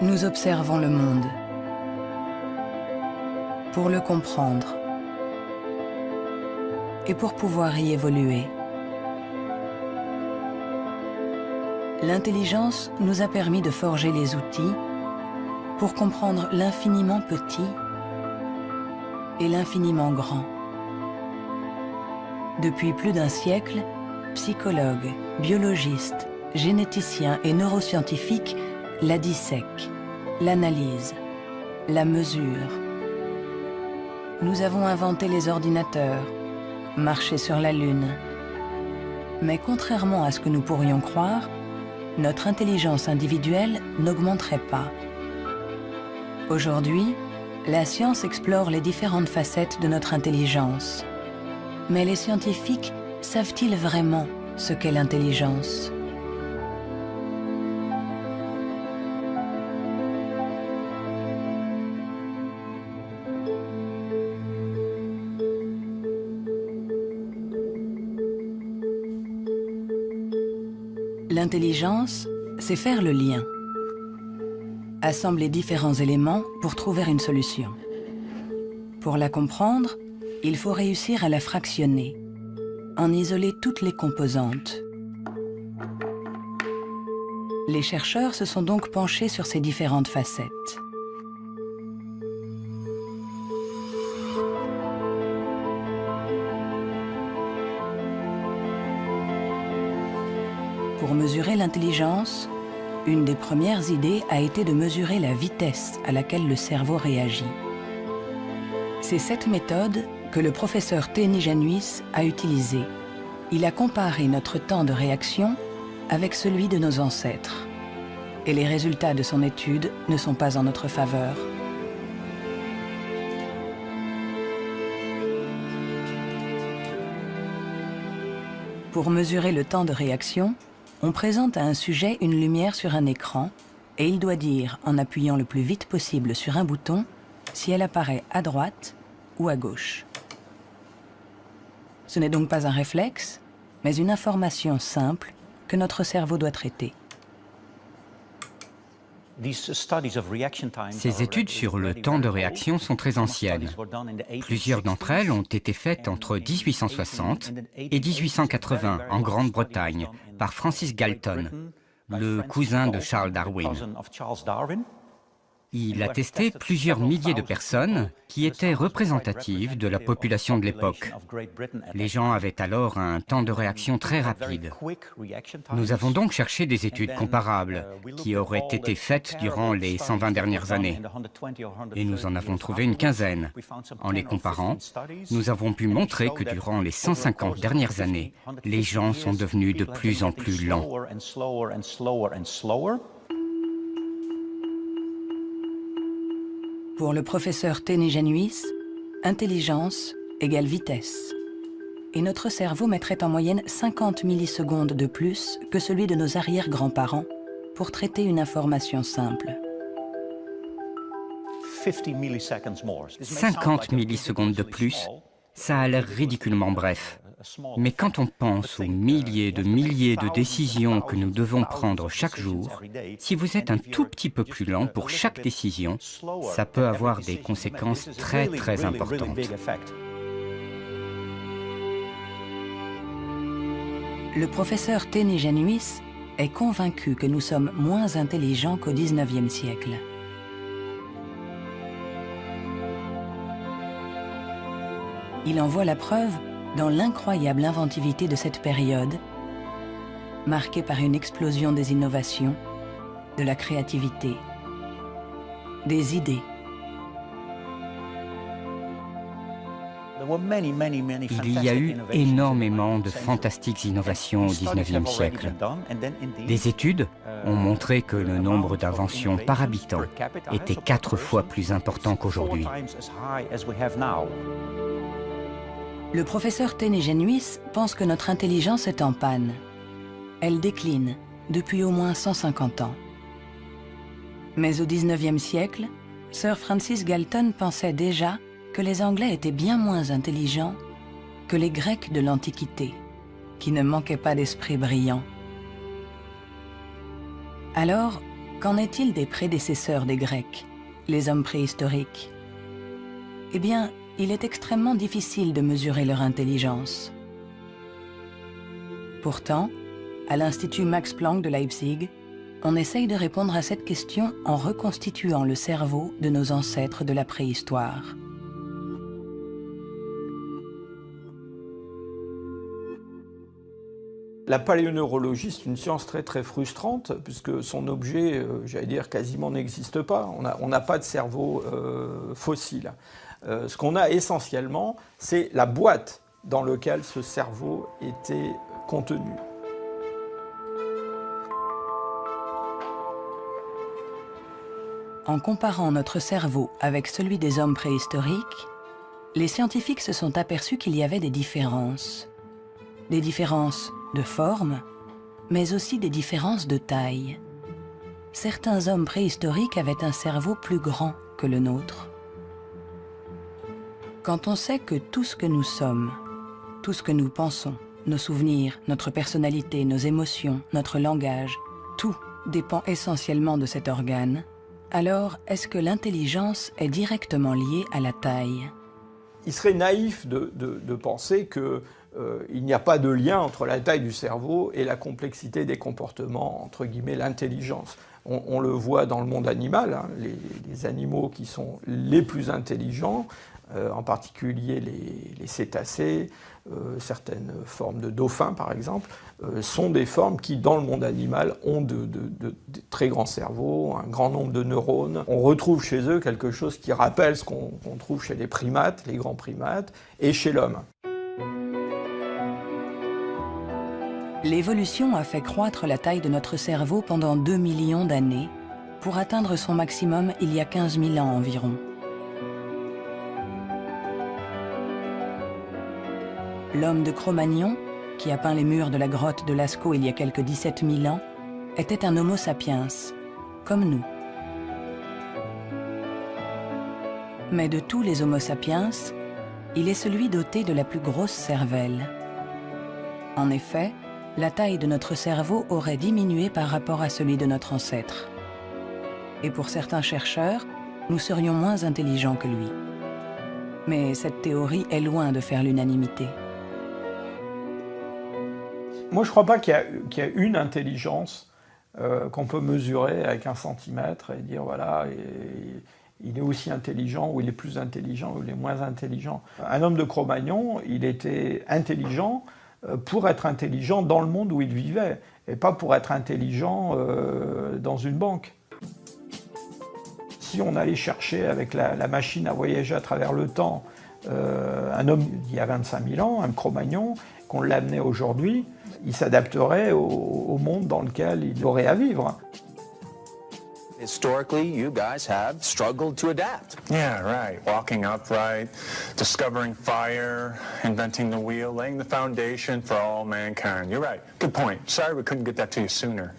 Nous observons le monde pour le comprendre et pour pouvoir y évoluer. L'intelligence nous a permis de forger les outils pour comprendre l'infiniment petit et l'infiniment grand. Depuis plus d'un siècle, psychologues, biologistes, généticiens et neuroscientifiques la dissèquent, l'analysent, la mesurent. Nous avons inventé les ordinateurs, marché sur la Lune. Mais contrairement à ce que nous pourrions croire, notre intelligence individuelle n'augmenterait pas. Aujourd'hui, la science explore les différentes facettes de notre intelligence. Mais les scientifiques savent-ils vraiment ce qu'est l'intelligence ? L'intelligence, c'est faire le lien. Assembler différents éléments pour trouver une solution. Pour la comprendre, il faut réussir à la fractionner, en isoler toutes les composantes. Les chercheurs se sont donc penchés sur ces différentes facettes. Pour mesurer l'intelligence, une des premières idées a été de mesurer la vitesse à laquelle le cerveau réagit. C'est cette méthode que le professeur Teni Januis a utilisée. Il a comparé notre temps de réaction avec celui de nos ancêtres. Et les résultats de son étude ne sont pas en notre faveur. Pour mesurer le temps de réaction, on présente à un sujet une lumière sur un écran et il doit dire, en appuyant le plus vite possible sur un bouton, si elle apparaît à droite ou à gauche. Ce n'est donc pas un réflexe, mais une information simple que notre cerveau doit traiter. Ces études sur le temps de réaction sont très anciennes. Plusieurs d'entre elles ont été faites entre 1860 et 1880 en Grande-Bretagne par Francis Galton, le cousin de Charles Darwin. Il a testé plusieurs milliers de personnes qui étaient représentatives de la population de l'époque. Les gens avaient alors un temps de réaction très rapide. Nous avons donc cherché des études comparables qui auraient été faites durant les 120 dernières années. Et nous en avons trouvé une quinzaine. En les comparant, nous avons pu montrer que durant les 150 dernières années, les gens sont devenus de plus en plus lents. Pour le professeur Teni Januis, intelligence égale vitesse. Et notre cerveau mettrait en moyenne 50 millisecondes de plus que celui de nos arrière-grands-parents pour traiter une information simple. 50 millisecondes de plus, ça a l'air ridiculement bref. Mais quand on pense aux milliers de décisions que nous devons prendre chaque jour, si vous êtes un tout petit peu plus lent pour chaque décision, ça peut avoir des conséquences très importantes. Le professeur Teni Januis est convaincu que nous sommes moins intelligents qu'au XIXe siècle. Il en voit la preuve dans l'incroyable inventivité de cette période, marquée par une explosion des innovations, de la créativité, des idées. Il y a eu énormément de fantastiques innovations au XIXe siècle. Des études ont montré que le nombre d'inventions par habitant était 4 fois plus important qu'aujourd'hui. Le professeur Teni Januis pense que notre intelligence est en panne. Elle décline depuis au moins 150 ans. Mais au XIXe siècle, Sir Francis Galton pensait déjà que les Anglais étaient bien moins intelligents que les Grecs de l'Antiquité, qui ne manquaient pas d'esprit brillant. Alors, Qu'en est-il des prédécesseurs des Grecs, les hommes préhistoriques? Eh bien, il est extrêmement difficile de mesurer leur intelligence. Pourtant, à l'Institut Max Planck de Leipzig, on essaye de répondre à cette question en reconstituant le cerveau de nos ancêtres de la préhistoire. La paléoneurologie, c'est une science très frustrante, puisque son objet, j'allais dire, quasiment n'existe pas. On n'a pas de cerveau fossile. Ce qu'on a essentiellement, c'est la boîte dans laquelle ce cerveau était contenu. En comparant notre cerveau avec celui des hommes préhistoriques, les scientifiques se sont aperçus qu'il y avait des différences. Des différences de forme, mais aussi des différences de taille. Certains hommes préhistoriques avaient un cerveau plus grand que le nôtre. Quand on sait que tout ce que nous sommes, tout ce que nous pensons, nos souvenirs, notre personnalité, nos émotions, notre langage, tout dépend essentiellement de cet organe, alors est-ce que l'intelligence est directement liée à la taille? Il serait naïf de penser qu'il n'y a pas de lien entre la taille du cerveau et la complexité des comportements, entre guillemets, l'intelligence. On le voit dans le monde animal, hein, les animaux qui sont les plus intelligents, en particulier les cétacés, certaines formes de dauphins par exemple, sont des formes qui dans le monde animal ont de très grands cerveaux, un grand nombre de neurones. On retrouve chez eux quelque chose qui rappelle ce qu'on trouve chez les primates, les grands primates, et chez l'homme. L'évolution a fait croître la taille de notre cerveau pendant 2 millions d'années, pour atteindre son maximum il y a 15 000 ans environ. L'homme de Cro-Magnon, qui a peint les murs de la grotte de Lascaux il y a quelques 17 000 ans, était un Homo sapiens, comme nous. Mais de tous les Homo sapiens, il est celui doté de la plus grosse cervelle. En effet, la taille de notre cerveau aurait diminué par rapport à celui de notre ancêtre. Et pour certains chercheurs, nous serions moins intelligents que lui. Mais cette théorie est loin de faire l'unanimité. Moi, je ne crois pas qu'il y a une intelligence qu'on peut mesurer avec 1 centimètre et dire, voilà, il est aussi intelligent, ou il est plus intelligent, ou il est moins intelligent. Un homme de Cro-Magnon, il était intelligent pour être intelligent dans le monde où il vivait, et pas pour être intelligent dans une banque. Si on allait chercher avec la machine à voyager à travers le temps un homme d'il y a 25 000 ans, un Cro-Magnon, qu'on l'amenait aujourd'hui, il s'adapterait au monde dans lequel il aurait à vivre. Historically, you guys have struggled to adapt. Yeah, right. Walking upright, discovering fire, inventing the wheel, laying the foundation for all mankind. You're right. Good point. Sorry we couldn't get that to you sooner.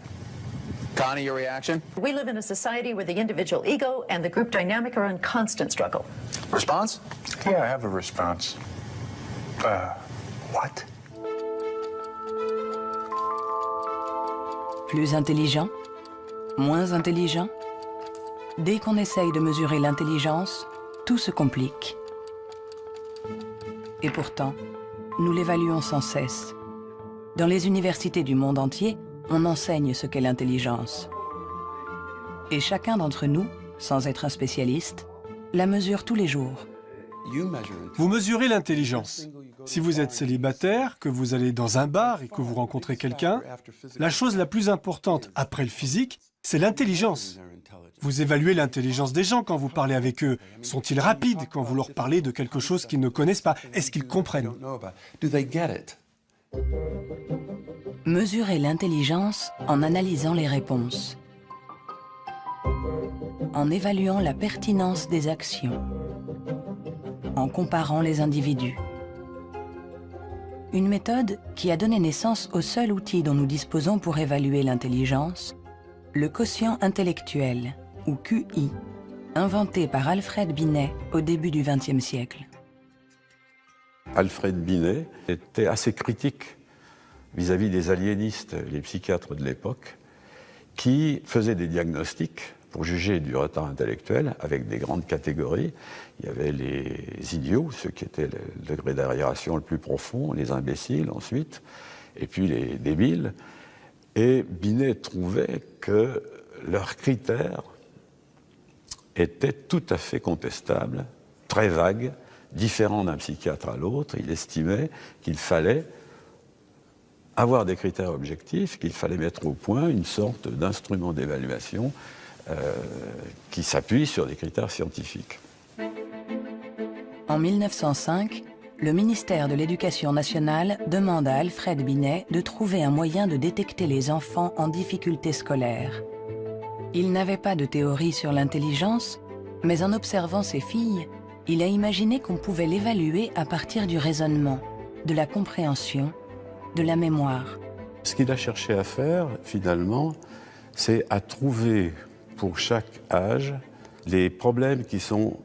Connie, your reaction? We live in a society where the individual ego and the group dynamic are in constant struggle. Response? Yeah, I have a response. What? Plus intelligent? Moins intelligent? Dès qu'on essaye de mesurer l'intelligence, tout se complique. Et pourtant, nous l'évaluons sans cesse. Dans les universités du monde entier, on enseigne ce qu'est l'intelligence. Et chacun d'entre nous, sans être un spécialiste, la mesure tous les jours. Vous mesurez l'intelligence. Si vous êtes célibataire, que vous allez dans un bar et que vous rencontrez quelqu'un, la chose la plus importante après le physique, c'est l'intelligence. Vous évaluez l'intelligence des gens quand vous parlez avec eux. Sont-ils rapides quand vous leur parlez de quelque chose qu'ils ne connaissent pas? Est-ce qu'ils comprennent? Mesurer l'intelligence en analysant les réponses, en évaluant la pertinence des actions, en comparant les individus. Une méthode qui a donné naissance au seul outil dont nous disposons pour évaluer l'intelligence, le quotient intellectuel, ou QI, inventé par Alfred Binet au début du XXe siècle. Alfred Binet était assez critique vis-à-vis des aliénistes, les psychiatres de l'époque. qui faisait des diagnostics pour juger du retard intellectuel avec des grandes catégories. Il y avait les idiots, ceux qui étaient le degré d'arriération le plus profond, les imbéciles ensuite, et puis les débiles. Et Binet trouvait que leurs critères étaient tout à fait contestables, très vagues, différents d'un psychiatre à l'autre. Il estimait qu'il fallait avoir des critères objectifs, qu'il fallait mettre au point une sorte d'instrument d'évaluation qui s'appuie sur des critères scientifiques. En 1905, le ministère de l'Éducation nationale demande à Alfred Binet de trouver un moyen de détecter les enfants en difficulté scolaire. Il n'avait pas de théorie sur l'intelligence, mais en observant ses filles, il a imaginé qu'on pouvait l'évaluer à partir du raisonnement, de la compréhension, de la mémoire. Ce qu'il a cherché à faire, finalement, c'est à trouver pour chaque âge les problèmes qui sont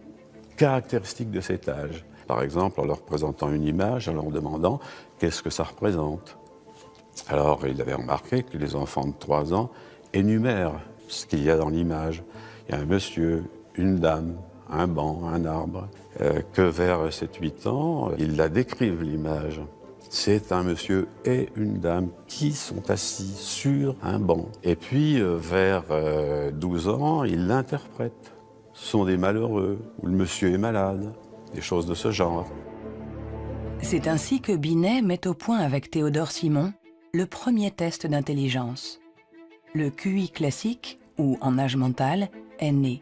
caractéristiques de cet âge. Par exemple, en leur présentant une image, en leur demandant qu'est-ce que ça représente. Alors, il avait remarqué que les enfants de 3 ans énumèrent ce qu'il y a dans l'image. Il y a un monsieur, une dame, un banc, un arbre. Que vers 7-8 ans, ils la décrivent, l'image. C'est un monsieur et une dame qui sont assis sur un banc. Et puis, vers 12 ans, ils l'interprètent. Ce sont des malheureux, ou le monsieur est malade, des choses de ce genre. C'est ainsi que Binet met au point avec Théodore Simon le premier test d'intelligence. Le QI classique, ou en âge mental, est né.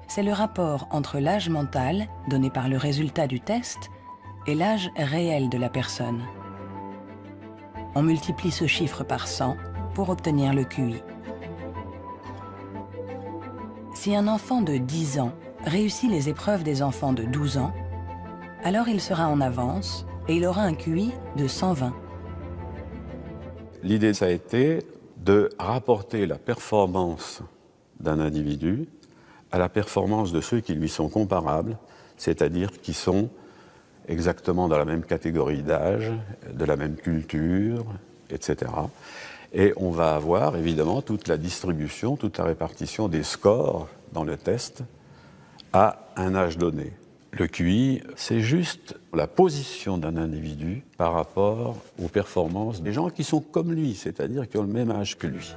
C'est le rapport entre l'âge mental, donné par le résultat du test, et l'âge réel de la personne. On multiplie ce chiffre par 100 pour obtenir le QI. Si un enfant de 10 ans réussit les épreuves des enfants de 12 ans, alors il sera en avance et il aura un QI de 120. L'idée, ça a été de rapporter la performance d'un individu à la performance de ceux qui lui sont comparables, c'est-à-dire qui sont exactement dans la même catégorie d'âge, de la même culture, etc. Et on va avoir évidemment toute la distribution, toute la répartition des scores dans le test à un âge donné. Le QI, c'est juste la position d'un individu par rapport aux performances des gens qui sont comme lui, c'est-à-dire qui ont le même âge que lui.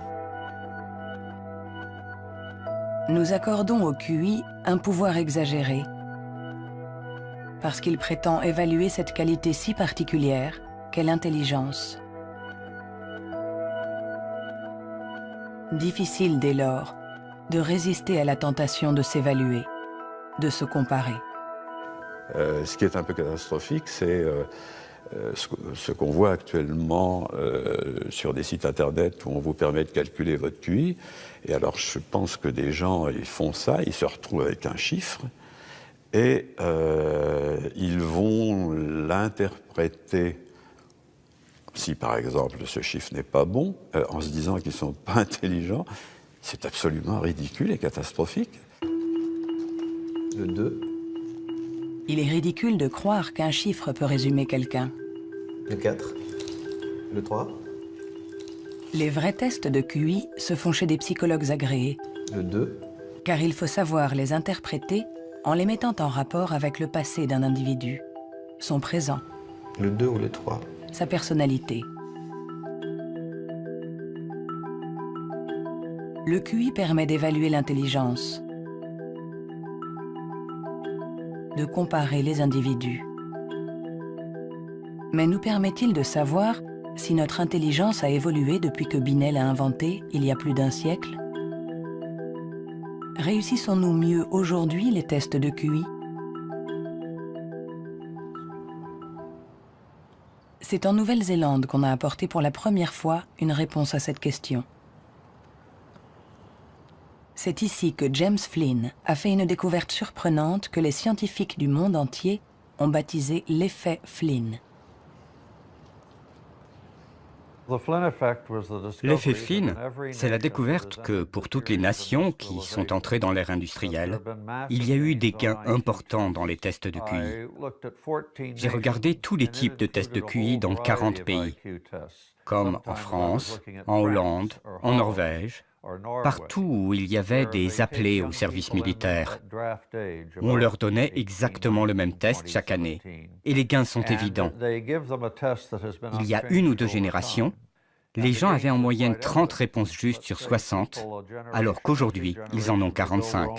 Nous accordons au QI un pouvoir exagéré, parce qu'il prétend évaluer cette qualité si particulière qu'est l'intelligence. Difficile dès lors de résister à la tentation de s'évaluer, de se comparer. Ce qui est un peu catastrophique, c'est ce qu'on voit actuellement sur des sites internet où on vous permet de calculer votre QI. Et alors je pense que des gens, ils font ça, ils se retrouvent avec un chiffre, et ils vont l'interpréter, si par exemple ce chiffre n'est pas bon, en se disant qu'ils ne sont pas intelligents. C'est absolument ridicule et catastrophique. Le 2. Il est ridicule de croire qu'un chiffre peut résumer quelqu'un. Le 4. Le 3. Les vrais tests de QI se font chez des psychologues agréés. Le 2. Car il faut savoir les interpréter en les mettant en rapport avec le passé d'un individu, son présent. Le 2 ou le 3. Sa personnalité. Le QI permet d'évaluer l'intelligence, de comparer les individus. Mais nous permet-il de savoir si notre intelligence a évolué depuis que Binet l'a inventé il y a plus d'un siècle? Réussissons-nous mieux aujourd'hui les tests de QI? C'est en Nouvelle-Zélande qu'on a apporté pour la première fois une réponse à cette question. C'est ici que James Flynn a fait une découverte surprenante que les scientifiques du monde entier ont baptisé l'effet Flynn. L'effet Flynn, c'est la découverte que pour toutes les nations qui sont entrées dans l'ère industrielle, il y a eu des gains importants dans les tests de QI. J'ai regardé tous les types de tests de QI dans 40 pays. comme en France, en Hollande, en Norvège, partout où il y avait des appelés au service militaire. On leur donnait exactement le même test chaque année, et les gains sont évidents. Il y a 1 ou 2 générations, les gens avaient en moyenne 30 réponses justes sur 60, alors qu'aujourd'hui, ils en ont 45.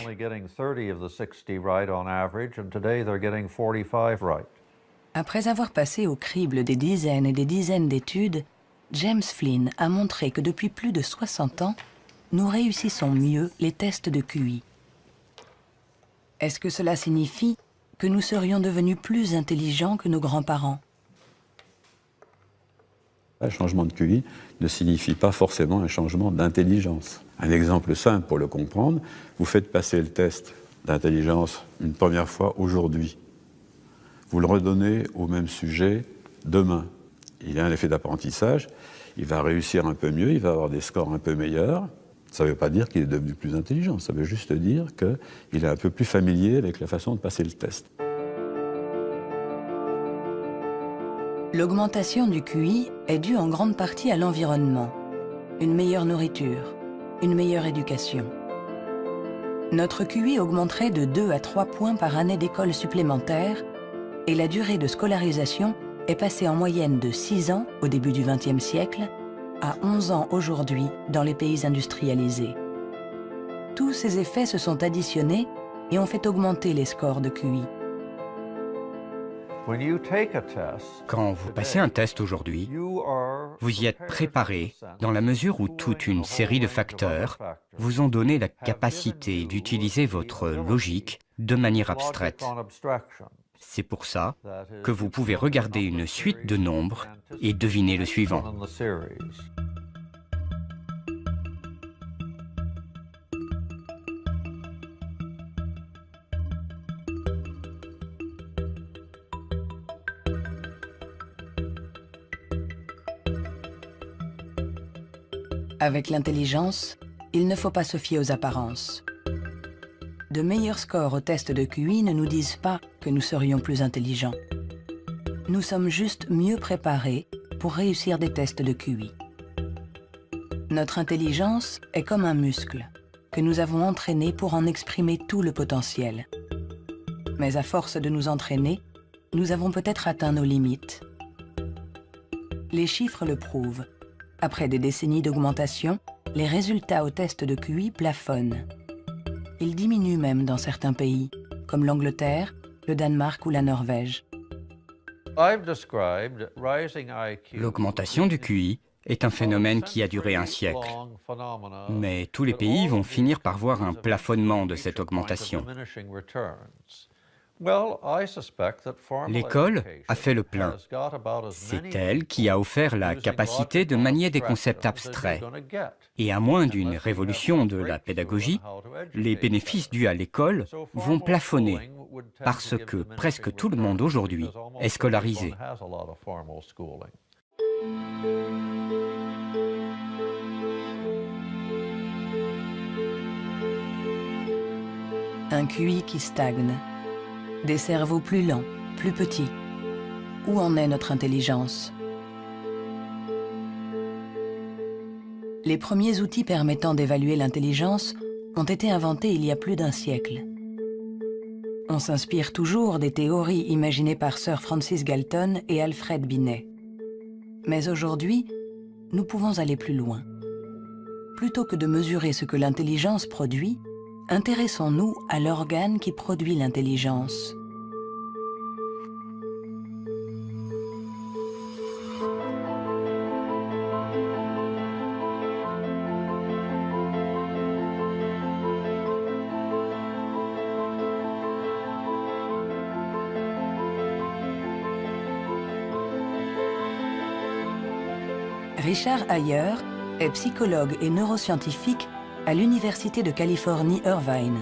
Après avoir passé au crible des dizaines et des dizaines d'études, James Flynn a montré que depuis plus de 60 ans, nous réussissons mieux les tests de QI. Est-ce que cela signifie que nous serions devenus plus intelligents que nos grands-parents? Un changement de QI ne signifie pas forcément un changement d'intelligence. Un exemple simple pour le comprendre, vous faites passer le test d'intelligence une première fois aujourd'hui. Vous le redonnez au même sujet demain. Il y a un effet d'apprentissage, il va réussir un peu mieux, il va avoir des scores un peu meilleurs. Ça ne veut pas dire qu'il est devenu plus intelligent, ça veut juste dire qu'il est un peu plus familier avec la façon de passer le test. L'augmentation du QI est due en grande partie à l'environnement. Une meilleure nourriture, une meilleure éducation. Notre QI augmenterait de 2 à 3 points par année d'école supplémentaire et la durée de scolarisation est passée en moyenne de 6 ans au début du XXe siècle à 11 ans aujourd'hui dans les pays industrialisés. Tous ces effets se sont additionnés et ont fait augmenter les scores de QI. Quand vous passez un test aujourd'hui, vous y êtes préparé dans la mesure où toute une série de facteurs vous ont donné la capacité d'utiliser votre logique de manière abstraite. C'est pour ça que vous pouvez regarder une suite de nombres et deviner le suivant. Avec l'intelligence, il ne faut pas se fier aux apparences. De meilleurs scores au test de QI ne nous disent pas que nous serions plus intelligents. Nous sommes juste mieux préparés pour réussir des tests de QI. Notre intelligence est comme un muscle que nous avons entraîné pour en exprimer tout le potentiel. Mais à force de nous entraîner, nous avons peut-être atteint nos limites. Les chiffres le prouvent. Après des décennies d'augmentation, les résultats au test de QI plafonnent. Ils diminuent même dans certains pays, comme l'Angleterre, le Danemark ou la Norvège. L'augmentation du QI est un phénomène qui a duré un siècle. Mais tous les pays vont finir par voir un plafonnement de cette augmentation. L'école a fait le plein. C'est elle qui a offert la capacité de manier des concepts abstraits. Et à moins d'une révolution de la pédagogie, les bénéfices dus à l'école vont plafonner parce que presque tout le monde aujourd'hui est scolarisé. Un QI qui stagne. Des cerveaux plus lents, plus petits. Où en est notre intelligence? Les premiers outils permettant d'évaluer l'intelligence ont été inventés il y a plus d'1 siècle. On s'inspire toujours des théories imaginées par Sir Francis Galton et Alfred Binet. Mais aujourd'hui, nous pouvons aller plus loin. Plutôt que de mesurer ce que l'intelligence produit, intéressons-nous à l'organe qui produit l'intelligence. Richard Ayer est psychologue et neuroscientifique à l'Université de Californie, Irvine.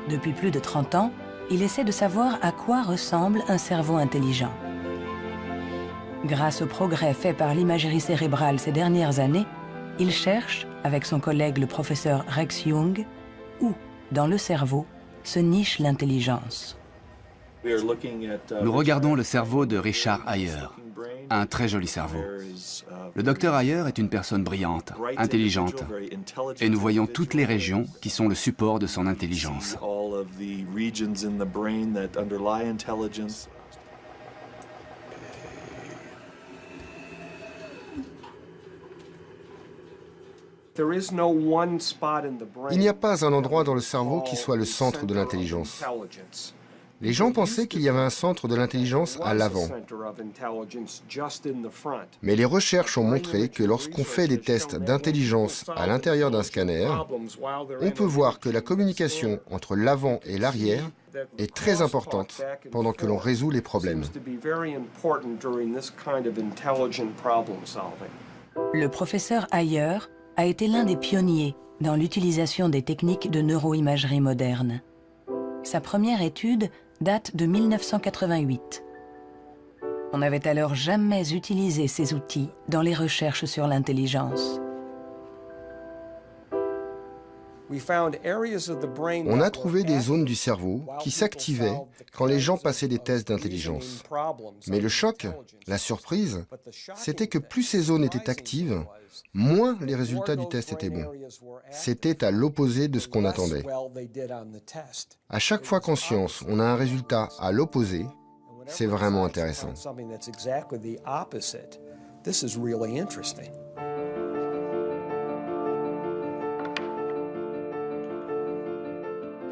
Depuis plus de 30 ans, il essaie de savoir à quoi ressemble un cerveau intelligent. Grâce aux progrès faits par l'imagerie cérébrale ces dernières années, il cherche, avec son collègue le professeur Rex Jung, où, dans le cerveau, se niche l'intelligence. Nous regardons le cerveau de Richard Ayer. un très joli cerveau. Le docteur Ayer est une personne brillante, intelligente, et nous voyons toutes les régions qui sont le support de son intelligence. Il n'y a pas un endroit dans le cerveau qui soit le centre de l'intelligence. Les gens pensaient qu'il y avait un centre de l'intelligence à l'avant. Mais les recherches ont montré que lorsqu'on fait des tests d'intelligence à l'intérieur d'un scanner, on peut voir que la communication entre l'avant et l'arrière est très importante pendant que l'on résout les problèmes. Le professeur Ayer a été l'un des pionniers dans l'utilisation des techniques de neuroimagerie moderne. Sa première étude date de 1988. On n'avait alors jamais utilisé ces outils dans les recherches sur l'intelligence. On a trouvé des zones du cerveau qui s'activaient quand les gens passaient des tests d'intelligence. Mais le choc, la surprise, c'était que plus ces zones étaient actives, moins les résultats du test étaient bons. C'était à l'opposé de ce qu'on attendait. À chaque fois qu'en science, on a un résultat à l'opposé, c'est vraiment intéressant.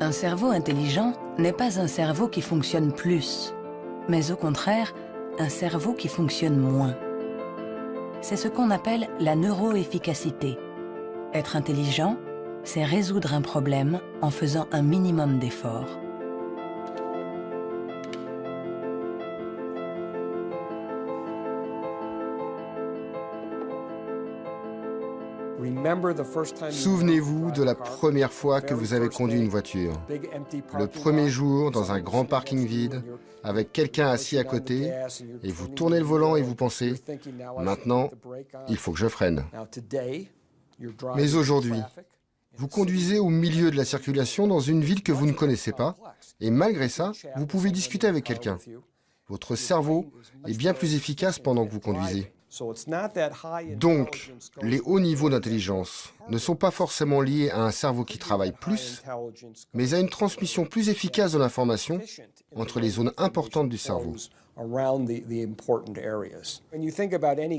Un cerveau intelligent n'est pas un cerveau qui fonctionne plus, mais au contraire, un cerveau qui fonctionne moins. C'est ce qu'on appelle la neuroefficacité. Être intelligent, c'est résoudre un problème en faisant un minimum d'efforts. Souvenez-vous de la première fois que vous avez conduit une voiture. Le premier jour, dans un grand parking vide, avec quelqu'un assis à côté, et vous tournez le volant et vous pensez « Maintenant, il faut que je freine ». Mais aujourd'hui, vous conduisez au milieu de la circulation dans une ville que vous ne connaissez pas, et malgré ça, vous pouvez discuter avec quelqu'un. Votre cerveau est bien plus efficace pendant que vous conduisez. Donc, les hauts niveaux d'intelligence ne sont pas forcément liés à un cerveau qui travaille plus, mais à une transmission plus efficace de l'information entre les zones importantes du cerveau.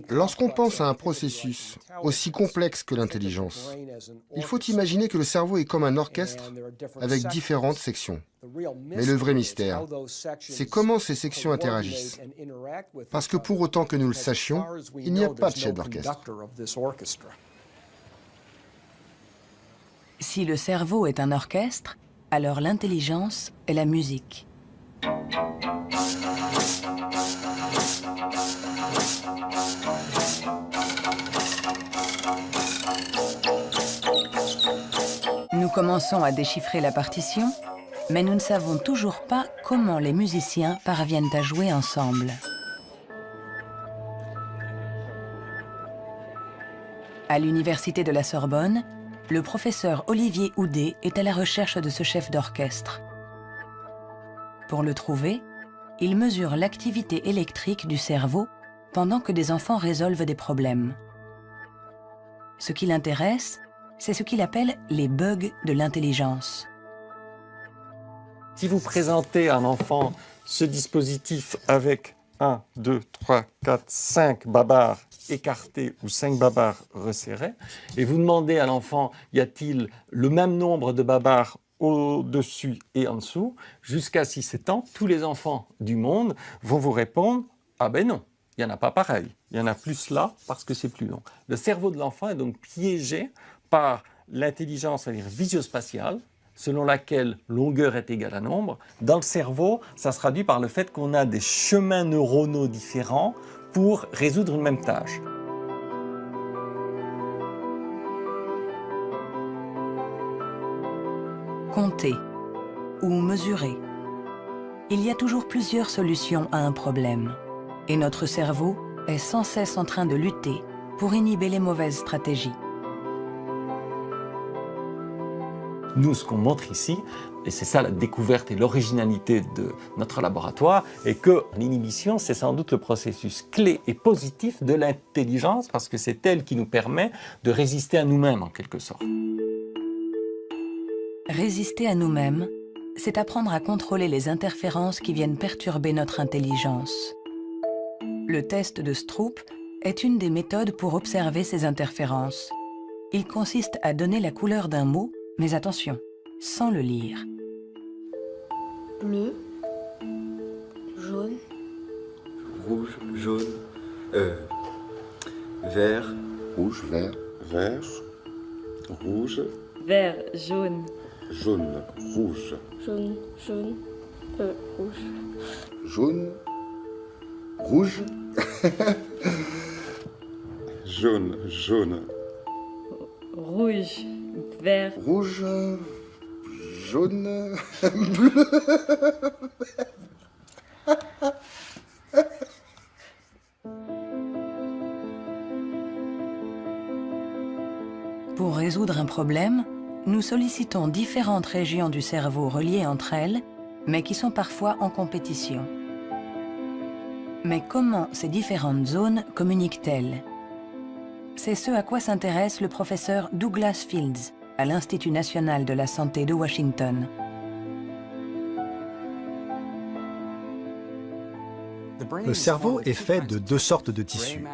Lorsqu'on pense à un processus aussi complexe que l'intelligence, il faut imaginer que le cerveau est comme un orchestre avec différentes sections. Mais le vrai mystère, c'est comment ces sections interagissent. Parce que pour autant que nous le sachions, il n'y a pas de chef d'orchestre. Si le cerveau est un orchestre, alors l'intelligence est la musique. Nous commençons à déchiffrer la partition, mais nous ne savons toujours pas comment les musiciens parviennent à jouer ensemble. À l'université de la Sorbonne, le professeur Olivier Houdet est à la recherche de ce chef d'orchestre. Pour le trouver, il mesure l'activité électrique du cerveau pendant que des enfants résolvent des problèmes. Ce qui l'intéresse, c'est ce qu'il appelle les bugs de l'intelligence. Si vous présentez à un enfant ce dispositif avec 1, 2, 3, 4, 5 babards écartés ou 5 babards resserrés, et vous demandez à l'enfant, y a-t-il le même nombre de babards au-dessus et en dessous, jusqu'à 6-7 ans, tous les enfants du monde vont vous répondre « Ah ben non, il n'y en a pas pareil, il y en a plus là parce que c'est plus long ». Le cerveau de l'enfant est donc piégé par l'intelligence, c'est-à-dire visio-spatiale, selon laquelle longueur est égale à nombre. Dans le cerveau, ça se traduit par le fait qu'on a des chemins neuronaux différents pour résoudre une même tâche. Compter ou mesurer. Il y a toujours plusieurs solutions à un problème. Et notre cerveau est sans cesse en train de lutter pour inhiber les mauvaises stratégies. Nous, ce qu'on montre ici, et c'est ça la découverte et l'originalité de notre laboratoire, est que l'inhibition, c'est sans doute le processus clé et positif de l'intelligence, parce que c'est elle qui nous permet de résister à nous-mêmes, en quelque sorte. Résister à nous-mêmes, c'est apprendre à contrôler les interférences qui viennent perturber notre intelligence. Le test de Stroop est une des méthodes pour observer ces interférences. Il consiste à donner la couleur d'un mot, mais attention, sans le lire. Bleu, jaune, rouge, jaune, vert, rouge, vert, vert, rouge, vert, jaune, jaune, rouge, jaune, jaune, rouge. jaune, rouge, jaune, jaune, rouge, vert, rouge, jaune, bleu. Pour résoudre un problème, nous sollicitons différentes régions du cerveau reliées entre elles, mais qui sont parfois en compétition. Mais comment ces différentes zones communiquent-elles? C'est ce à quoi s'intéresse le professeur Douglas Fields à l'Institut national de la santé de Washington. Le cerveau est fait de deux sortes de tissus,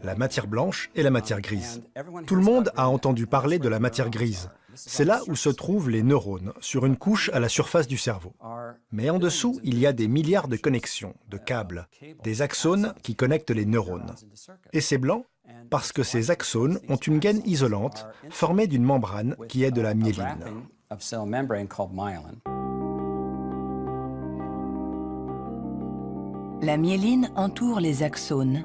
la matière blanche et la matière grise. Tout le monde a entendu parler de la matière grise. C'est là où se trouvent les neurones, sur une couche à la surface du cerveau. Mais en dessous, il y a des milliards de connexions, de câbles, des axones qui connectent les neurones. Et c'est blanc parce que ces axones ont une gaine isolante formée d'une membrane qui est de la myéline. La myéline entoure les axones,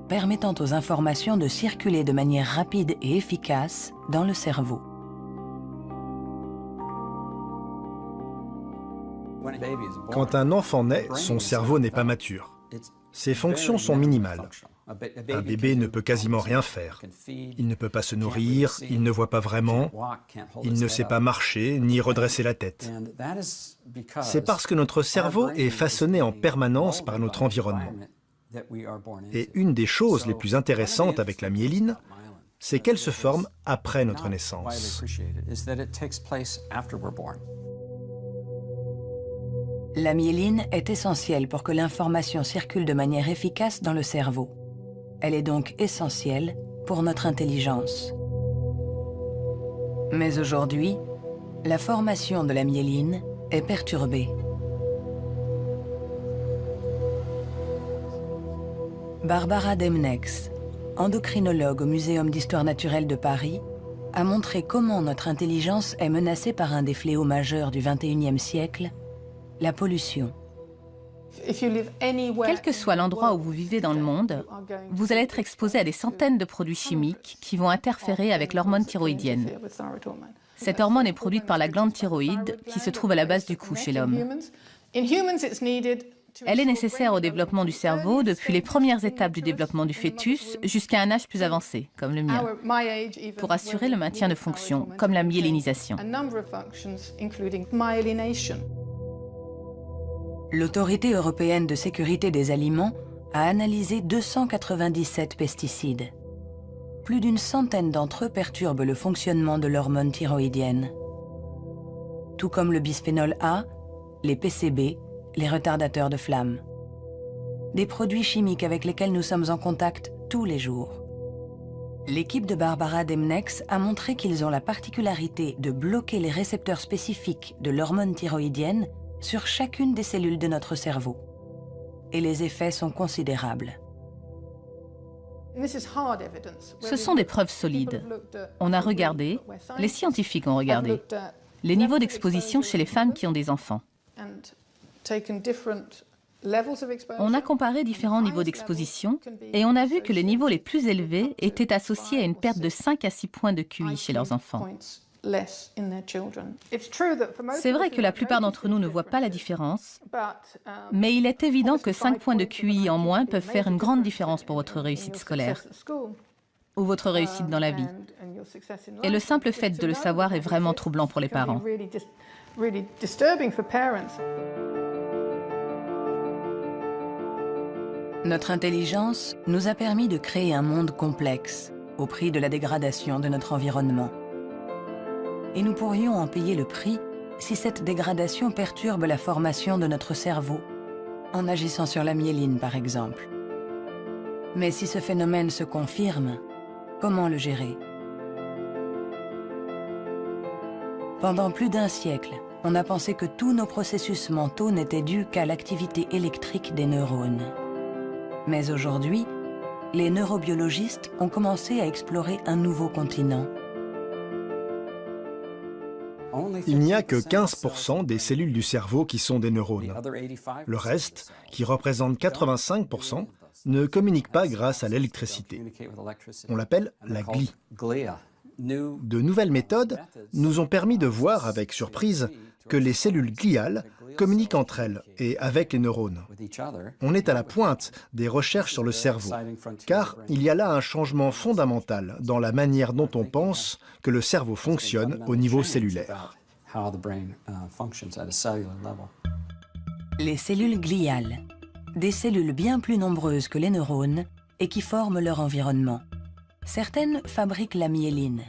permettant aux informations de circuler de manière rapide et efficace dans le cerveau. Quand un enfant naît, son cerveau n'est pas mature. Ses fonctions sont minimales. Un bébé ne peut quasiment rien faire. Il ne peut pas se nourrir, il ne voit pas vraiment, il ne sait pas marcher ni redresser la tête. C'est parce que notre cerveau est façonné en permanence par notre environnement. Et une des choses les plus intéressantes avec la myéline, c'est qu'elle se forme après notre naissance. La myéline est essentielle pour que l'information circule de manière efficace dans le cerveau. Elle est donc essentielle pour notre intelligence. Mais aujourd'hui, la formation de la myéline est perturbée. Barbara Demnex, endocrinologue au Muséum d'histoire naturelle de Paris, a montré comment notre intelligence est menacée par un des fléaux majeurs du XXIe siècle, la pollution. Quel que soit l'endroit où vous vivez dans le monde, vous allez être exposé à des centaines de produits chimiques qui vont interférer avec l'hormone thyroïdienne. Cette hormone est produite par la glande thyroïde qui se trouve à la base du cou chez l'homme. Elle est nécessaire au développement du cerveau depuis les premières étapes du développement du fœtus jusqu'à un âge plus avancé, comme le mien, pour assurer le maintien de fonctions, comme la myélinisation. L'Autorité européenne de sécurité des aliments a analysé 297 pesticides. Plus d'une centaine d'entre eux perturbent le fonctionnement de l'hormone thyroïdienne. Tout comme le bisphénol A, les PCB, les retardateurs de flamme. Des produits chimiques avec lesquels nous sommes en contact tous les jours. L'équipe de Barbara Demnex a montré qu'ils ont la particularité de bloquer les récepteurs spécifiques de l'hormone thyroïdienne sur chacune des cellules de notre cerveau. Et les effets sont considérables. Ce sont des preuves solides. On a regardé, les scientifiques ont regardé, les niveaux d'exposition chez les femmes qui ont des enfants. On a comparé différents niveaux d'exposition et on a vu que les niveaux les plus élevés étaient associés à une perte de 5 à 6 points de QI chez leurs enfants. C'est vrai que la plupart d'entre nous ne voient pas la différence, mais il est évident que 5 points de QI en moins peuvent faire une grande différence pour votre réussite scolaire. ou votre réussite dans la vie. Et le simple fait de le savoir est vraiment troublant pour les parents. Notre intelligence nous a permis de créer un monde complexe, au prix de la dégradation de notre environnement. Et nous pourrions en payer le prix si cette dégradation perturbe la formation de notre cerveau, en agissant sur la myéline par exemple. Mais si ce phénomène se confirme, comment le gérer? Pendant plus d'un siècle, on a pensé que tous nos processus mentaux n'étaient dus qu'à l'activité électrique des neurones. Mais aujourd'hui, les neurobiologistes ont commencé à explorer un nouveau continent. Il n'y a que 15% des cellules du cerveau qui sont des neurones. Le reste, qui représente 85%, ne communique pas grâce à l'électricité. On l'appelle la glie. De nouvelles méthodes nous ont permis de voir avec surprise que les cellules gliales communiquent entre elles et avec les neurones. On est à la pointe des recherches sur le cerveau, car il y a là un changement fondamental dans la manière dont on pense que le cerveau fonctionne au niveau cellulaire. Les cellules gliales, des cellules bien plus nombreuses que les neurones et qui forment leur environnement. Certaines fabriquent la myéline.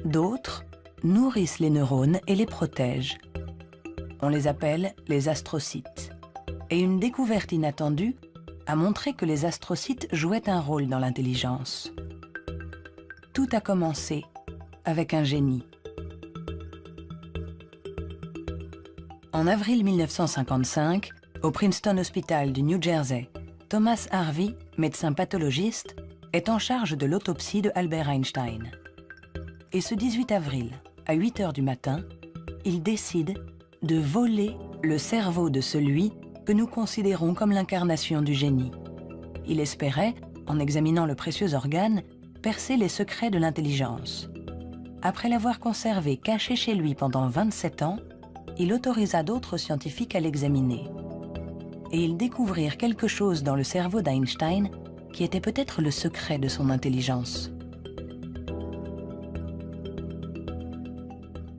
D'autres nourrissent les neurones et les protègent. On les appelle les astrocytes. Et une découverte inattendue a montré que les astrocytes jouaient un rôle dans l'intelligence. Tout a commencé avec un génie. En avril 1955, au Princeton Hospital du New Jersey, Thomas Harvey, médecin pathologiste, est en charge de l'autopsie de Albert Einstein. Et ce 18 avril, à 8 h du matin, il décide de voler le cerveau de celui que nous considérons comme l'incarnation du génie. Il espérait, en examinant le précieux organe, percer les secrets de l'intelligence. Après l'avoir conservé caché chez lui pendant 27 ans, il autorisa d'autres scientifiques à l'examiner. Et ils découvrirent quelque chose dans le cerveau d'Einstein qui était peut-être le secret de son intelligence.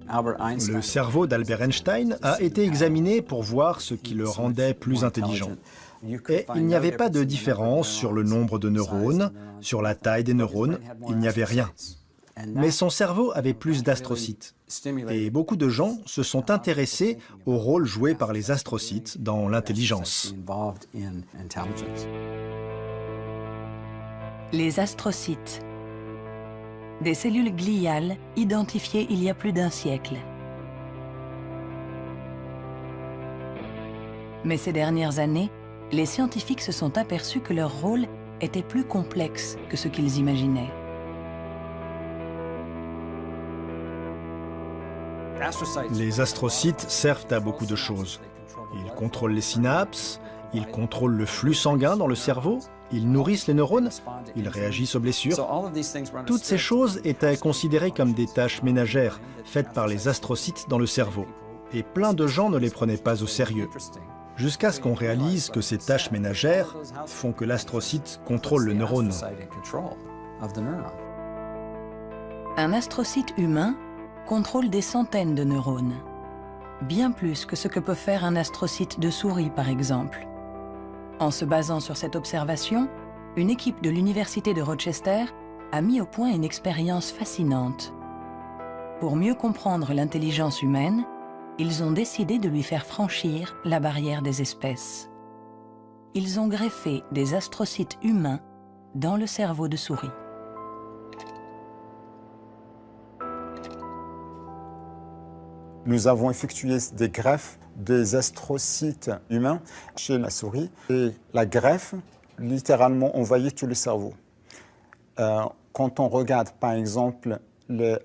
Le cerveau d'Albert Einstein a été examiné pour voir ce qui le rendait plus intelligent. Et il n'y avait pas de différence sur le nombre de neurones, sur la taille des neurones, il n'y avait rien. Mais son cerveau avait plus d'astrocytes. Et beaucoup de gens se sont intéressés au rôle joué par les astrocytes dans l'intelligence. Les astrocytes. Des cellules gliales identifiées il y a plus d'un siècle. Mais ces dernières années, les scientifiques se sont aperçus que leur rôle était plus complexe que ce qu'ils imaginaient. Les astrocytes servent à beaucoup de choses. Ils contrôlent les synapses, ils contrôlent le flux sanguin dans le cerveau, ils nourrissent les neurones, ils réagissent aux blessures. Toutes ces choses étaient considérées comme des tâches ménagères faites par les astrocytes dans le cerveau. Et plein de gens ne les prenaient pas au sérieux. Jusqu'à ce qu'on réalise que ces tâches ménagères font que l'astrocyte contrôle le neurone. Un astrocyte humain contrôle des centaines de neurones. Bien plus que ce que peut faire un astrocyte de souris, par exemple. En se basant sur cette observation, une équipe de l'Université de Rochester a mis au point une expérience fascinante. Pour mieux comprendre l'intelligence humaine, ils ont décidé de lui faire franchir la barrière des espèces. Ils ont greffé des astrocytes humains dans le cerveau de souris. Nous avons effectué des greffes des astrocytes humains chez la souris. Et la greffe, littéralement, envahit tout le cerveau. Quand on regarde, par exemple,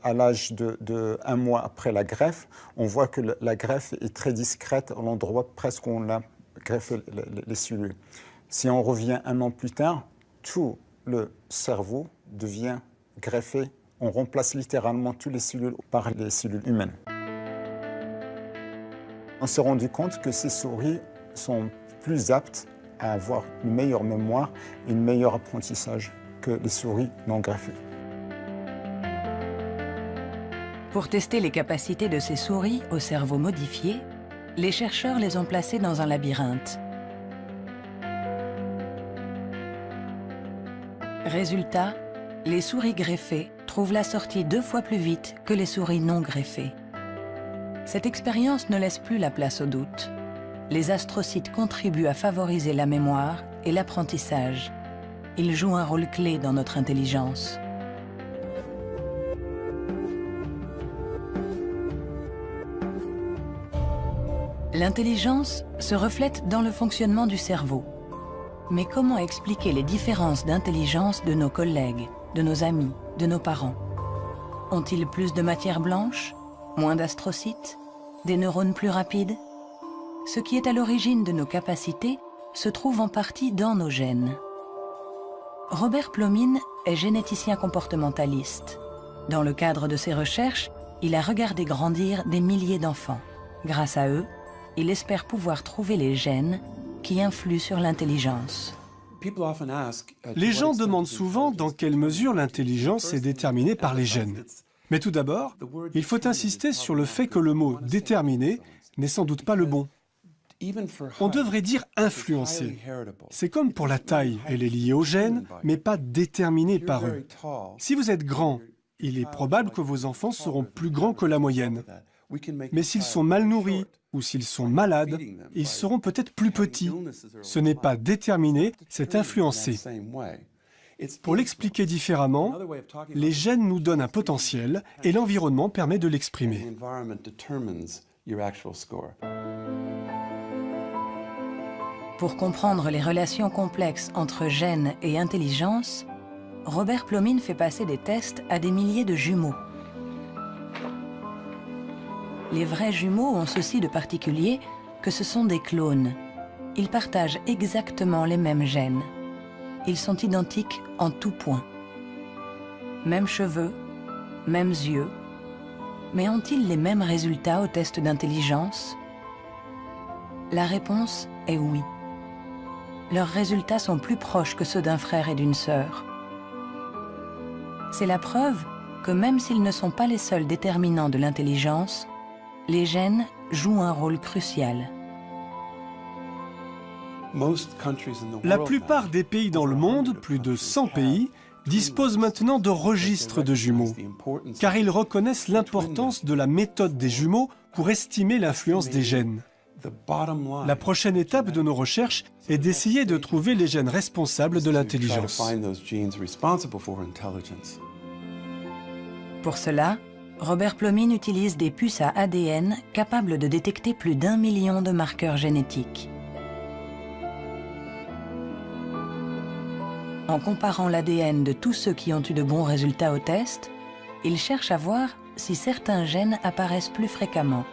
à l'âge de 1 mois après la greffe, on voit que la greffe est très discrète à l'endroit presque où on a greffé les cellules. Si on revient 1 an plus tard, tout le cerveau devient greffé. On remplace littéralement toutes les cellules par les cellules humaines. On s'est rendu compte que ces souris sont plus aptes à avoir une meilleure mémoire et un meilleur apprentissage que les souris non greffées. Pour tester les capacités de ces souris au cerveau modifié, les chercheurs les ont placées dans un labyrinthe. Résultat, les souris greffées trouvent la sortie 2 fois plus vite que les souris non greffées. Cette expérience ne laisse plus la place au doute. Les astrocytes contribuent à favoriser la mémoire et l'apprentissage. Ils jouent un rôle clé dans notre intelligence. L'intelligence se reflète dans le fonctionnement du cerveau. Mais comment expliquer les différences d'intelligence de nos collègues, de nos amis, de nos parents? Ont-ils plus de matière blanche, moins d'astrocytes, des neurones plus rapides? Ce qui est à l'origine de nos capacités se trouve en partie dans nos gènes. Robert Plomine est généticien comportementaliste. Dans le cadre de ses recherches, il a regardé grandir des milliers d'enfants. Grâce à eux, il espère pouvoir trouver les gènes qui influent sur l'intelligence. Les gens demandent souvent dans quelle mesure l'intelligence est déterminée par les gènes. Mais tout d'abord, il faut insister sur le fait que le mot « déterminé » n'est sans doute pas le bon. On devrait dire « influencé ». C'est comme pour la taille, elle est liée aux gènes, mais pas déterminée par eux. Si vous êtes grand, il est probable que vos enfants seront plus grands que la moyenne. Mais s'ils sont mal nourris ou s'ils sont malades, ils seront peut-être plus petits. Ce n'est pas déterminé, c'est influencé. Pour l'expliquer différemment, les gènes nous donnent un potentiel et l'environnement permet de l'exprimer. Pour comprendre les relations complexes entre gènes et intelligence, Robert Plomine fait passer des tests à des milliers de jumeaux. Les vrais jumeaux ont ceci de particulier que ce sont des clones. Ils partagent exactement les mêmes gènes. Ils sont identiques en tout point. Mêmes cheveux, mêmes yeux. Mais ont-ils les mêmes résultats au test d'intelligence? La réponse est oui. Leurs résultats sont plus proches que ceux d'un frère et d'une sœur. C'est la preuve que même s'ils ne sont pas les seuls déterminants de l'intelligence, les gènes jouent un rôle crucial. La plupart des pays dans le monde, plus de 100 pays, disposent maintenant de registres de jumeaux, car ils reconnaissent l'importance de la méthode des jumeaux pour estimer l'influence des gènes. La prochaine étape de nos recherches est d'essayer de trouver les gènes responsables de l'intelligence. Pour cela, Robert Plomine utilise des puces à ADN capables de détecter plus d'1 million de marqueurs génétiques. En comparant l'ADN de tous ceux qui ont eu de bons résultats au test, il cherche à voir si certains gènes apparaissent plus fréquemment.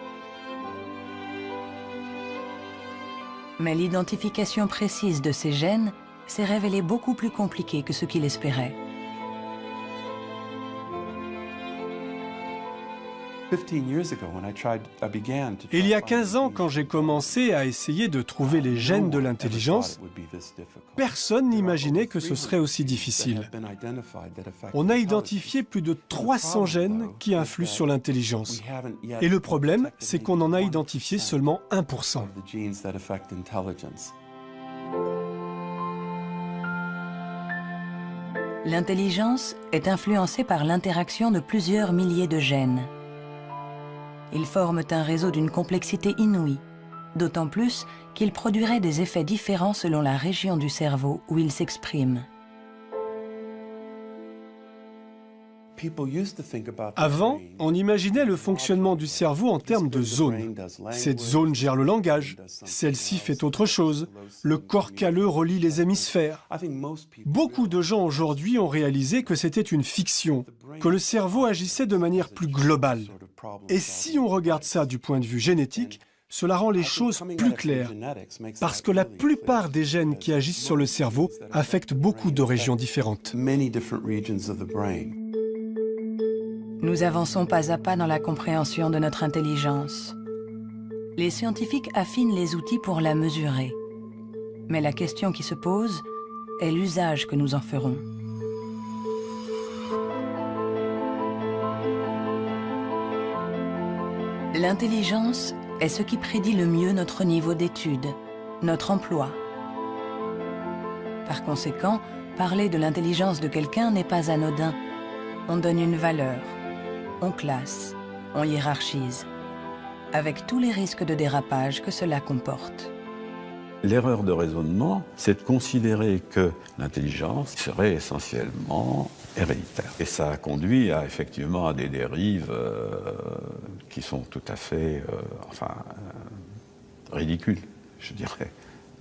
Mais l'identification précise de ces gènes s'est révélée beaucoup plus compliquée que ce qu'il espérait. Il y a 15 ans, quand j'ai commencé à essayer de trouver les gènes de l'intelligence, personne n'imaginait que ce serait aussi difficile. On a identifié plus de 300 gènes qui influent sur l'intelligence. Et le problème, c'est qu'on en a identifié seulement 1%. L'intelligence est influencée par l'interaction de plusieurs milliers de gènes. Ils forment un réseau d'une complexité inouïe, d'autant plus qu'ils produiraient des effets différents selon la région du cerveau où ils s'expriment. Avant, on imaginait le fonctionnement du cerveau en termes de zones. Cette zone gère le langage, celle-ci fait autre chose. Le corps calleux relie les hémisphères. Beaucoup de gens aujourd'hui ont réalisé que c'était une fiction, que le cerveau agissait de manière plus globale. Et si on regarde ça du point de vue génétique, cela rend les choses plus claires, parce que la plupart des gènes qui agissent sur le cerveau affectent beaucoup de régions différentes. Nous avançons pas à pas dans la compréhension de notre intelligence. Les scientifiques affinent les outils pour la mesurer. Mais la question qui se pose est l'usage que nous en ferons. L'intelligence est ce qui prédit le mieux notre niveau d'études, notre emploi. Par conséquent, parler de l'intelligence de quelqu'un n'est pas anodin. On donne une valeur, on classe, on hiérarchise, avec tous les risques de dérapage que cela comporte. L'erreur de raisonnement, c'est de considérer que l'intelligence serait essentiellement héréditaire. Et ça a conduit effectivement à des dérives qui sont tout à fait ridicules, je dirais,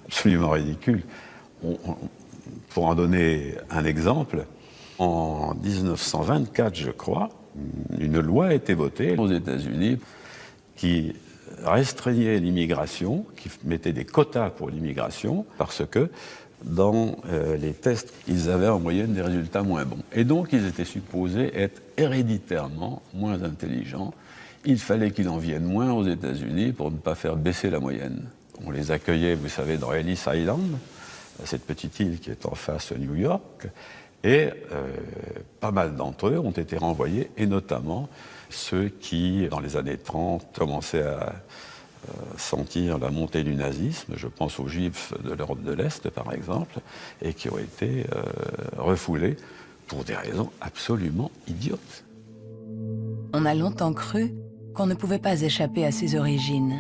absolument ridicules. Pour en donner un exemple, en 1924, je crois, une loi a été votée aux États-Unis qui restreignait l'immigration, qui mettait des quotas pour l'immigration, parce que dans les tests, ils avaient en moyenne des résultats moins bons. Et donc, ils étaient supposés être héréditairement moins intelligents. Il fallait qu'il en vienne moins aux États-Unis pour ne pas faire baisser la moyenne. On les accueillait, vous savez, dans Ellis Island, cette petite île qui est en face de New York, et pas mal d'entre eux ont été renvoyés, et notamment ceux qui, dans les années 30, commençaient à sentir la montée du nazisme, je pense aux Juifs de l'Europe de l'Est, par exemple, et qui ont été refoulés pour des raisons absolument idiotes. On a longtemps cru qu'on ne pouvait pas échapper à ses origines.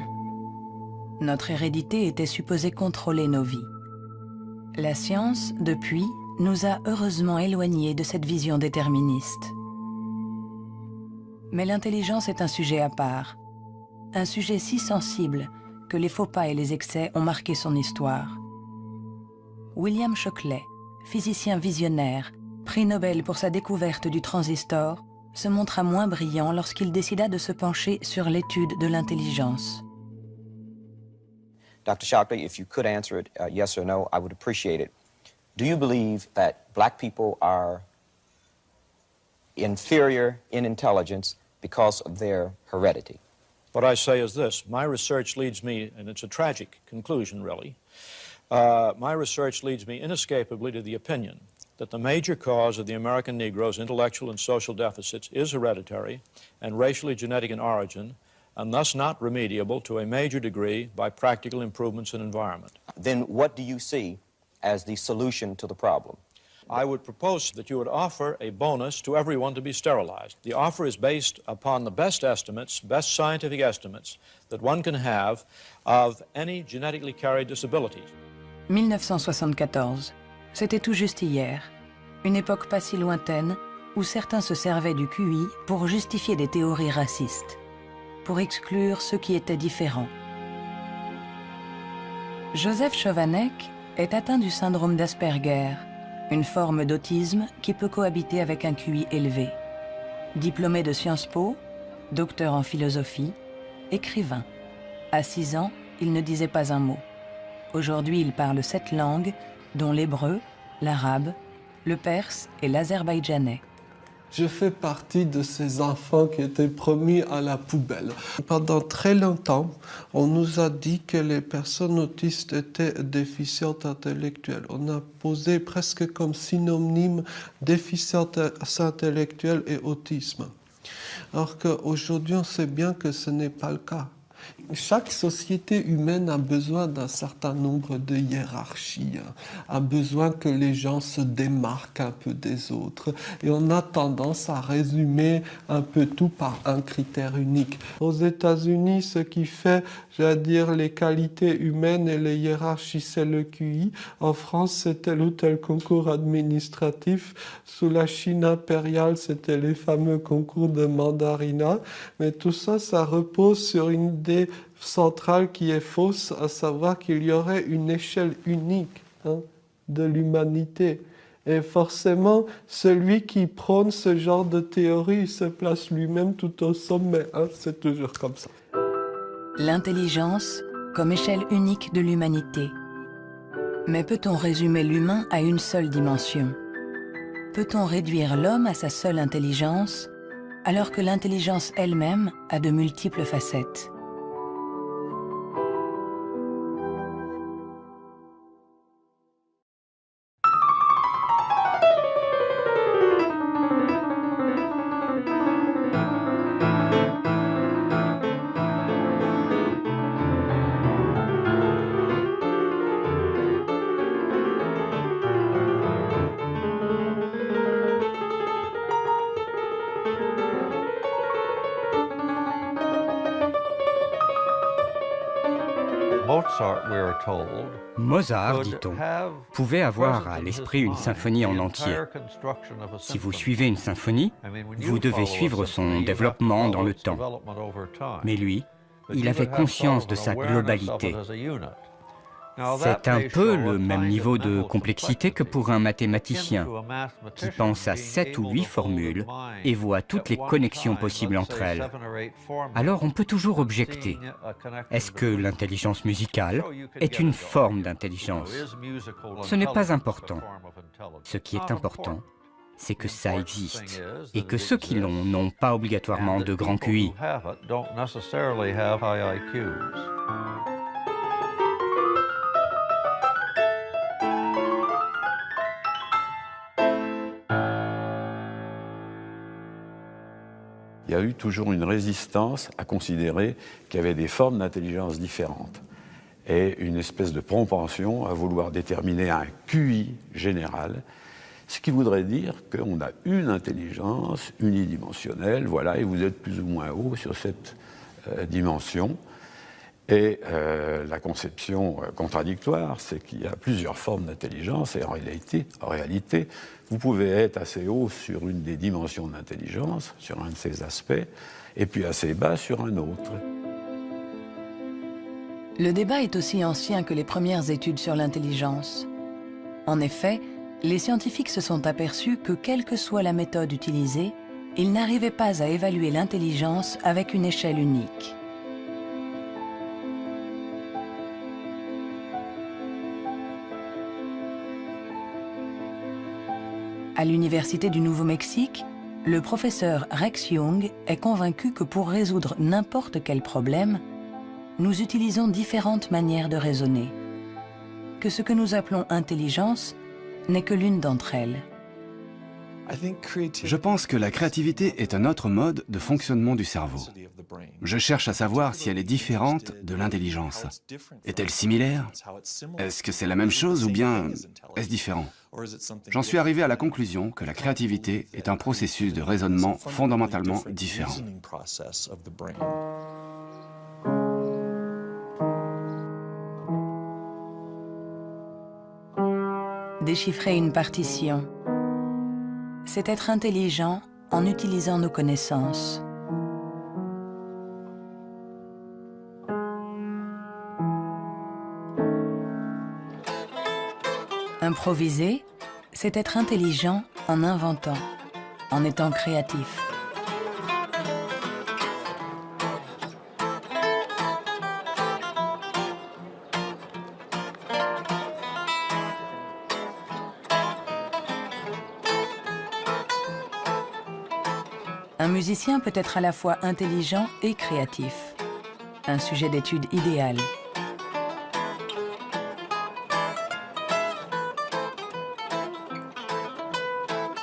Notre hérédité était supposée contrôler nos vies. La science, depuis, nous a heureusement éloignés de cette vision déterministe. Mais l'intelligence est un sujet à part, un sujet si sensible que les faux pas et les excès ont marqué son histoire. William Shockley, physicien visionnaire, prix Nobel pour sa découverte du transistor, se montra moins brillant lorsqu'il décida de se pencher sur l'étude de l'intelligence. Dr. Shockley, if you could answer it yes or no, I would appreciate it. Do you believe that black people are inferior in intelligence because of their heredity? What I say is this. My research leads me, and it's a tragic conclusion, really, my research leads me inescapably to the opinion that the major cause of the American Negro's intellectual and social deficits is hereditary and racially genetic in origin, and thus not remediable to a major degree by practical improvements in environment. Then what do you see as the solution to the problem? I would propose that you would offer a bonus to everyone to be sterilized. The offer is based upon the best estimates, best scientific estimates that one can have of any genetically carried disabilities. 1974, c'était tout juste hier, une époque pas si lointaine où certains se servaient du QI pour justifier des théories racistes, pour exclure ceux qui étaient différents. Joseph Chovanec est atteint du syndrome d'Asperger, une forme d'autisme qui peut cohabiter avec un QI élevé. Diplômé de Sciences Po, docteur en philosophie, écrivain. À 6 ans, il ne disait pas un mot. Aujourd'hui, il parle 7 langues, dont l'hébreu, l'arabe, le perse et l'azerbaïdjanais. Je fais partie de ces enfants qui étaient promis à la poubelle. Pendant très longtemps, on nous a dit que les personnes autistes étaient déficientes intellectuelles. On a posé presque comme synonyme déficience intellectuelle et autisme. Alors qu'aujourd'hui, on sait bien que ce n'est pas le cas. Chaque société humaine a besoin d'un certain nombre de hiérarchies, a besoin que les gens se démarquent un peu des autres. Et on a tendance à résumer un peu tout par un critère unique. Aux États-Unis, ce qui fait, j'allais dire, les qualités humaines et les hiérarchies, c'est le QI. En France, c'est tel ou tel concours administratif. Sous la Chine impériale, c'était les fameux concours de mandarinat. Mais tout ça, ça repose sur une idée centrale qui est fausse, à savoir qu'il y aurait une échelle unique de l'humanité. Et forcément, celui qui prône ce genre de théorie se place lui-même tout au sommet. C'est toujours comme ça. L'intelligence comme échelle unique de l'humanité. Mais peut-on résumer l'humain à une seule dimension? Peut-on réduire l'homme à sa seule intelligence, alors que l'intelligence elle-même a de multiples facettes? Mozart, dit-on, pouvait avoir à l'esprit une symphonie en entier. Si vous suivez une symphonie, vous devez suivre son développement dans le temps. Mais lui, il avait conscience de sa globalité. C'est un peu le même niveau de complexité que pour un mathématicien qui pense à 7 ou 8 formules et voit toutes les connexions possibles entre elles. Alors on peut toujours objecter. Est-ce que l'intelligence musicale est une forme d'intelligence? Ce n'est pas important. Ce qui est important, c'est que ça existe et que ceux qui l'ont n'ont pas obligatoirement de grand QI. Il y a eu toujours une résistance à considérer qu'il y avait des formes d'intelligence différentes et une espèce de propension à vouloir déterminer un QI général, ce qui voudrait dire qu'on a une intelligence unidimensionnelle, voilà, et vous êtes plus ou moins haut sur cette dimension. Et la conception contradictoire, c'est qu'il y a plusieurs formes d'intelligence et en réalité, vous pouvez être assez haut sur une des dimensions d'intelligence, sur un de ces aspects, et puis assez bas sur un autre. Le débat est aussi ancien que les premières études sur l'intelligence. En effet, les scientifiques se sont aperçus que quelle que soit la méthode utilisée, ils n'arrivaient pas à évaluer l'intelligence avec une échelle unique. À l'Université du Nouveau-Mexique, le professeur Rex Jung est convaincu que pour résoudre n'importe quel problème, nous utilisons différentes manières de raisonner, que ce que nous appelons intelligence n'est que l'une d'entre elles. Je pense que la créativité est un autre mode de fonctionnement du cerveau. Je cherche à savoir si elle est différente de l'intelligence. Est-elle similaire? Est-ce que c'est la même chose ou bien est-ce différent? J'en suis arrivé à la conclusion que la créativité est un processus de raisonnement fondamentalement différent. Déchiffrer une partition, c'est être intelligent en utilisant nos connaissances. Improviser, c'est être intelligent en inventant, en étant créatif. Un musicien peut être à la fois intelligent et créatif. Un sujet d'étude idéal.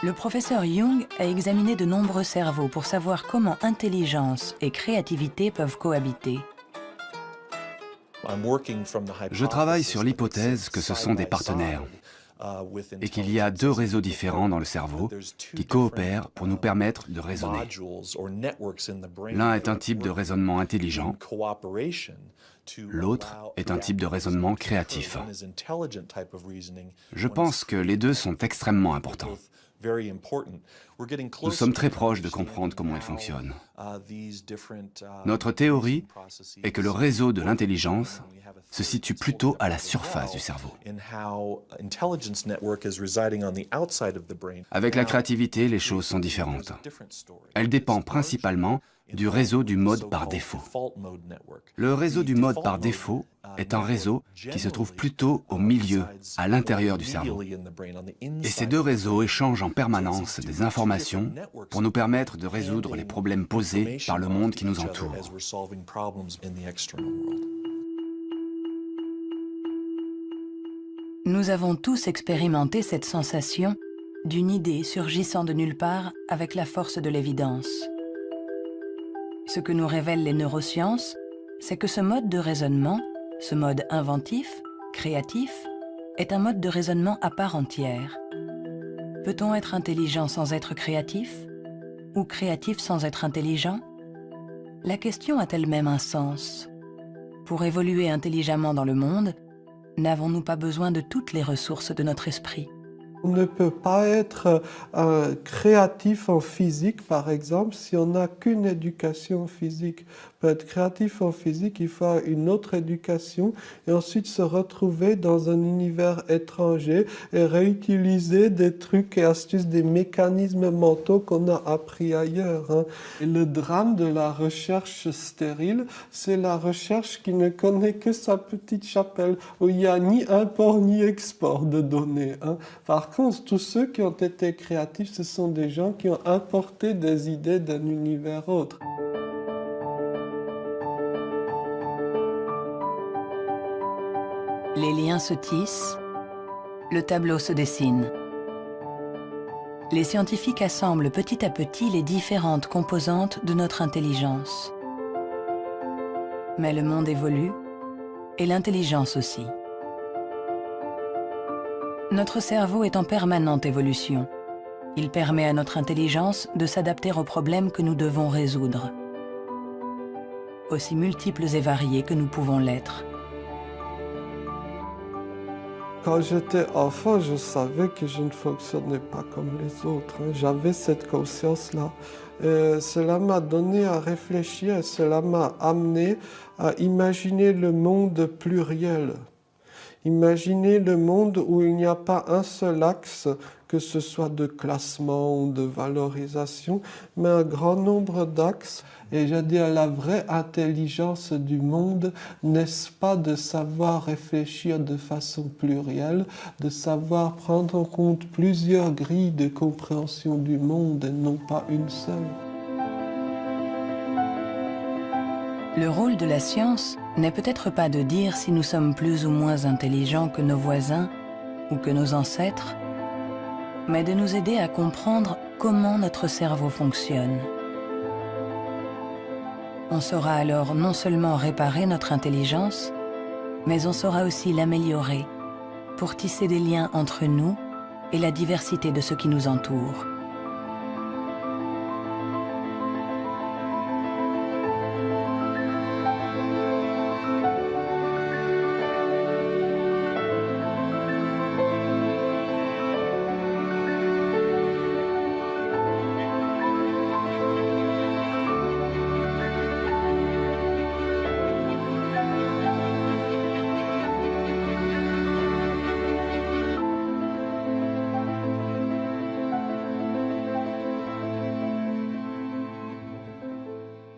Le professeur Jung a examiné de nombreux cerveaux pour savoir comment intelligence et créativité peuvent cohabiter. Je travaille sur l'hypothèse que ce sont des partenaires et qu'il y a deux réseaux différents dans le cerveau qui coopèrent pour nous permettre de raisonner. L'un est un type de raisonnement intelligent, l'autre est un type de raisonnement créatif. Je pense que les deux sont extrêmement importants. Nous sommes très proches de comprendre comment ils fonctionnent. Notre théorie est que le réseau de l'intelligence se situe plutôt à la surface du cerveau. Avec la créativité, les choses sont différentes. Elle dépend principalement du réseau du mode par défaut. Le réseau du mode par défaut est un réseau qui se trouve plutôt au milieu, à l'intérieur du cerveau. Et ces deux réseaux échangent en permanence des informations pour nous permettre de résoudre les problèmes posés par le monde qui nous entoure. Nous avons tous expérimenté cette sensation d'une idée surgissant de nulle part avec la force de l'évidence. Ce que nous révèlent les neurosciences, c'est que ce mode de raisonnement, ce mode inventif, créatif, est un mode de raisonnement à part entière. Peut-on être intelligent sans être créatif? Ou créatif sans être intelligent? La question a elle-même un sens. Pour évoluer intelligemment dans le monde, n'avons-nous pas besoin de toutes les ressources de notre esprit ? On ne peut pas être créatif en physique, par exemple, si on n'a qu'une éducation physique. Pour être créatif en physique, il faut une autre éducation et ensuite se retrouver dans un univers étranger et réutiliser des trucs et astuces, des mécanismes mentaux qu'on a appris ailleurs. Hein. Et le drame de la recherche stérile, c'est la recherche qui ne connaît que sa petite chapelle, où il n'y a ni import ni export de données. Hein. Par contre, tous ceux qui ont été créatifs, ce sont des gens qui ont importé des idées d'un univers autre. Les liens se tissent, le tableau se dessine. Les scientifiques assemblent petit à petit les différentes composantes de notre intelligence. Mais le monde évolue, et l'intelligence aussi. Notre cerveau est en permanente évolution. Il permet à notre intelligence de s'adapter aux problèmes que nous devons résoudre, aussi multiples et variés que nous pouvons l'être. Quand j'étais enfant, je savais que je ne fonctionnais pas comme les autres. J'avais cette conscience-là. Cela m'a donné à réfléchir, cela m'a amené à imaginer le monde pluriel. Imaginer le monde où il n'y a pas un seul axe, que ce soit de classement ou de valorisation, mais un grand nombre d'axes. Et je veux dire, la vraie intelligence du monde, n'est-ce pas de savoir réfléchir de façon plurielle, de savoir prendre en compte plusieurs grilles de compréhension du monde et non pas une seule. Le rôle de la science n'est peut-être pas de dire si nous sommes plus ou moins intelligents que nos voisins ou que nos ancêtres, mais de nous aider à comprendre comment notre cerveau fonctionne. On saura alors non seulement réparer notre intelligence, mais on saura aussi l'améliorer pour tisser des liens entre nous et la diversité de ce qui nous entoure.